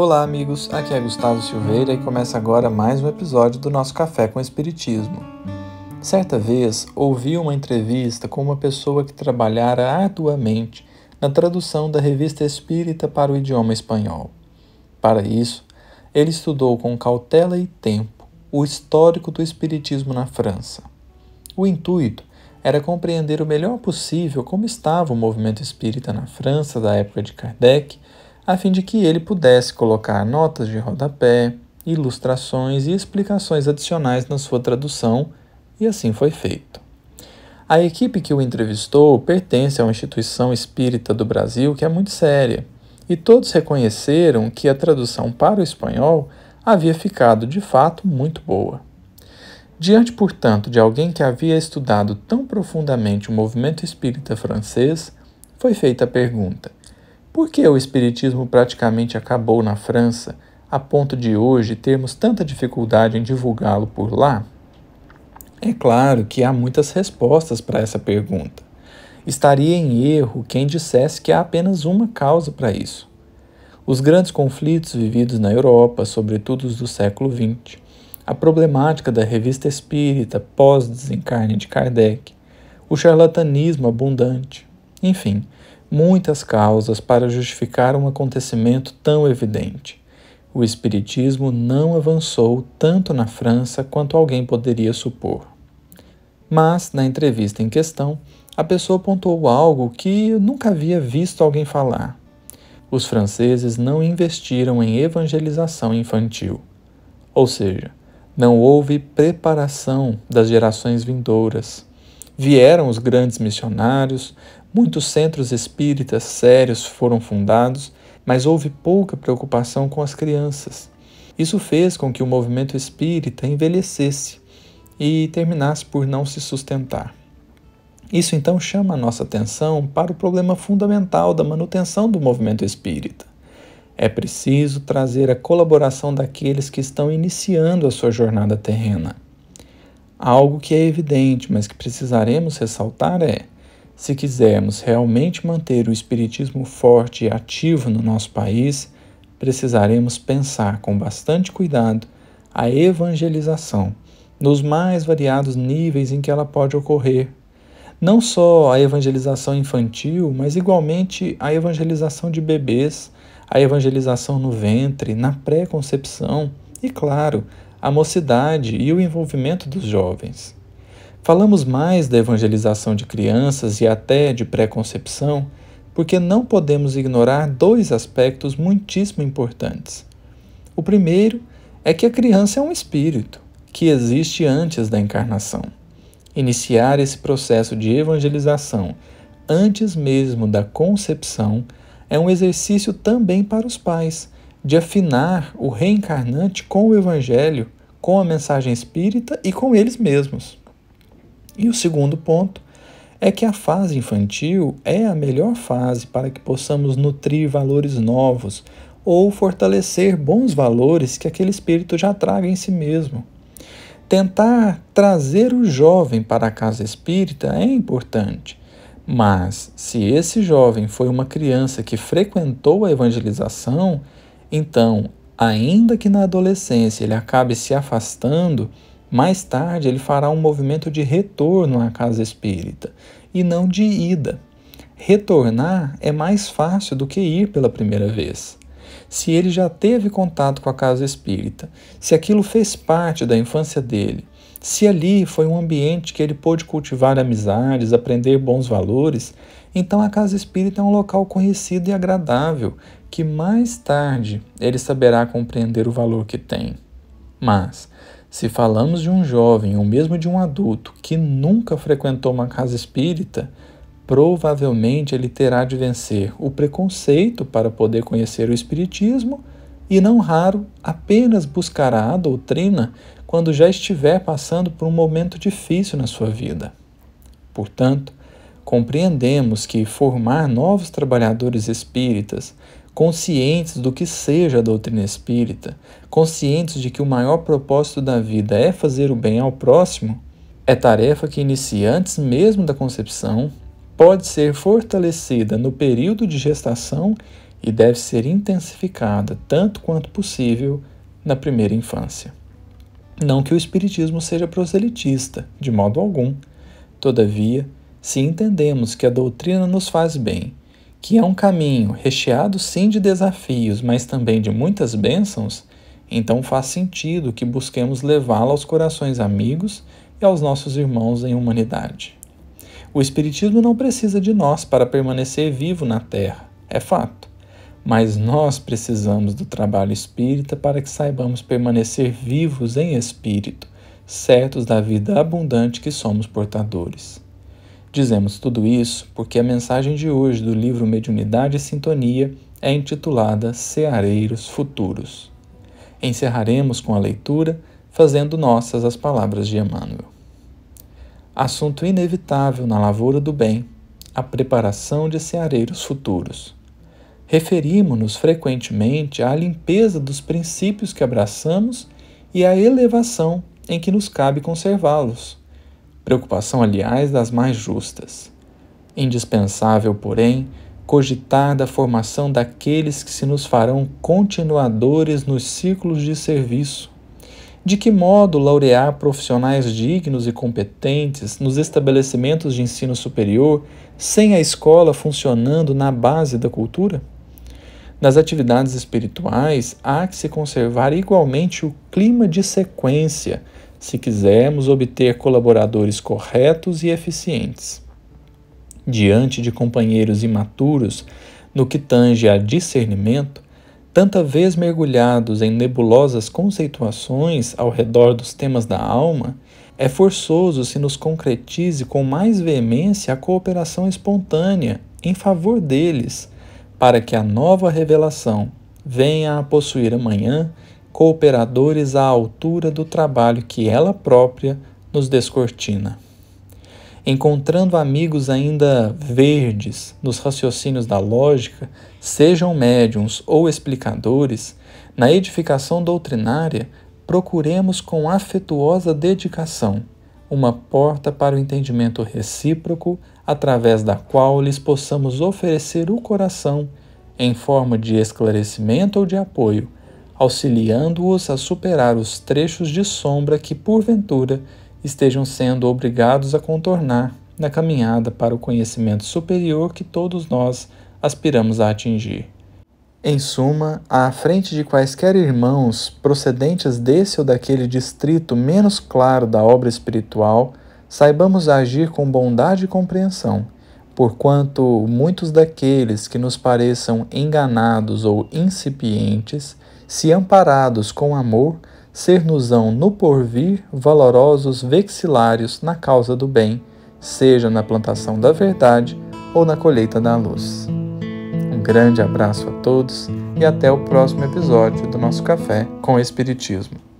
Olá amigos, aqui é Gustavo Silveira e começa agora mais um episódio do nosso Café com Espiritismo. Certa vez ouvi uma entrevista com uma pessoa que trabalhara arduamente na tradução da Revista Espírita para o idioma espanhol. Para isso, ele estudou com cautela e tempo o histórico do Espiritismo na França. O intuito era compreender o melhor possível como estava o movimento espírita na França da época de Kardec, a fim de que ele pudesse colocar notas de rodapé, ilustrações e explicações adicionais na sua tradução, e assim foi feito. A equipe que o entrevistou pertence a uma instituição espírita do Brasil que é muito séria, e todos reconheceram que a tradução para o espanhol havia ficado, de fato, muito boa. Diante, portanto, de alguém que havia estudado tão profundamente o movimento espírita francês, foi feita a pergunta: por que o espiritismo praticamente acabou na França, a ponto de hoje termos tanta dificuldade em divulgá-lo por lá? É claro que há muitas respostas para essa pergunta. Estaria em erro quem dissesse que há apenas uma causa para isso. Os grandes conflitos vividos na Europa, sobretudo os do século XX, a problemática da revista espírita pós-desencarne de Kardec, o charlatanismo abundante, enfim, muitas causas para justificar um acontecimento tão evidente. O espiritismo não avançou tanto na França quanto alguém poderia supor. Mas, na entrevista em questão, a pessoa apontou algo que eu nunca havia visto alguém falar. Os franceses não investiram em evangelização infantil. Ou seja, não houve preparação das gerações vindouras. Vieram os grandes missionários, muitos centros espíritas sérios foram fundados, mas houve pouca preocupação com as crianças. Isso fez com que o movimento espírita envelhecesse e terminasse por não se sustentar. Isso então chama a nossa atenção para o problema fundamental da manutenção do movimento espírita. É preciso trazer a colaboração daqueles que estão iniciando a sua jornada terrena. Algo que é evidente, mas que precisaremos ressaltar é: se quisermos realmente manter o espiritismo forte e ativo no nosso país, precisaremos pensar com bastante cuidado a evangelização, nos mais variados níveis em que ela pode ocorrer. Não só a evangelização infantil, mas igualmente a evangelização de bebês, a evangelização no ventre, na pré-concepção e, claro, a mocidade e o envolvimento dos jovens. Falamos mais da evangelização de crianças e até de pré-concepção porque não podemos ignorar dois aspectos muitíssimo importantes. O primeiro é que a criança é um espírito que existe antes da encarnação. Iniciar esse processo de evangelização antes mesmo da concepção é um exercício também para os pais, de afinar o reencarnante com o Evangelho, com a mensagem espírita e com eles mesmos. E o segundo ponto é que a fase infantil é a melhor fase para que possamos nutrir valores novos ou fortalecer bons valores que aquele espírito já traga em si mesmo. Tentar trazer o jovem para a casa espírita é importante, mas se esse jovem foi uma criança que frequentou a evangelização, então, ainda que na adolescência ele acabe se afastando, mais tarde ele fará um movimento de retorno à casa espírita e não de ida. Retornar é mais fácil do que ir pela primeira vez. Se ele já teve contato com a casa espírita, se aquilo fez parte da infância dele, se ali foi um ambiente que ele pôde cultivar amizades, aprender bons valores, então a casa espírita é um local conhecido e agradável, que mais tarde ele saberá compreender o valor que tem. Mas, se falamos de um jovem ou mesmo de um adulto que nunca frequentou uma casa espírita, provavelmente ele terá de vencer o preconceito para poder conhecer o espiritismo e, não raro, apenas buscará a doutrina quando já estiver passando por um momento difícil na sua vida. Portanto, compreendemos que formar novos trabalhadores espíritas, conscientes do que seja a doutrina espírita, conscientes de que o maior propósito da vida é fazer o bem ao próximo, é tarefa que inicia antes mesmo da concepção, pode ser fortalecida no período de gestação e deve ser intensificada tanto quanto possível na primeira infância. Não que o Espiritismo seja proselitista, de modo algum. Todavia, se entendemos que a doutrina nos faz bem, que é um caminho recheado sim de desafios, mas também de muitas bênçãos, então faz sentido que busquemos levá-la aos corações amigos e aos nossos irmãos em humanidade. O Espiritismo não precisa de nós para permanecer vivo na Terra, é fato. Mas nós precisamos do trabalho espírita para que saibamos permanecer vivos em espírito, certos da vida abundante que somos portadores. Dizemos tudo isso porque a mensagem de hoje do livro Mediunidade e Sintonia é intitulada Ceareiros Futuros. Encerraremos com a leitura, fazendo nossas as palavras de Emmanuel. Assunto inevitável na lavoura do bem, a preparação de ceareiros futuros. Referimos-nos frequentemente à limpeza dos princípios que abraçamos e à elevação em que nos cabe conservá-los. Preocupação, aliás, das mais justas. Indispensável, porém, cogitar da formação daqueles que se nos farão continuadores nos círculos de serviço. De que modo laurear profissionais dignos e competentes nos estabelecimentos de ensino superior sem a escola funcionando na base da cultura? Nas atividades espirituais, há que se conservar igualmente o clima de sequência, se quisermos obter colaboradores corretos e eficientes. Diante de companheiros imaturos, no que tange a discernimento, tanta vez mergulhados em nebulosas conceituações ao redor dos temas da alma, é forçoso se nos concretize com mais veemência a cooperação espontânea em favor deles, para que a nova revelação venha a possuir amanhã cooperadores à altura do trabalho que ela própria nos descortina. Encontrando amigos ainda verdes nos raciocínios da lógica, sejam médiuns ou explicadores, na edificação doutrinária, procuremos com afetuosa dedicação uma porta para o entendimento recíproco, através da qual lhes possamos oferecer o coração em forma de esclarecimento ou de apoio, auxiliando-os a superar os trechos de sombra que, porventura, estejam sendo obrigados a contornar na caminhada para o conhecimento superior que todos nós aspiramos a atingir. Em suma, à frente de quaisquer irmãos procedentes desse ou daquele distrito menos claro da obra espiritual, saibamos agir com bondade e compreensão, porquanto muitos daqueles que nos pareçam enganados ou incipientes, se amparados com amor, ser-nos-ão no porvir valorosos vexilários na causa do bem, seja na plantação da verdade ou na colheita da luz. Um grande abraço a todos e até o próximo episódio do nosso Café com Espiritismo.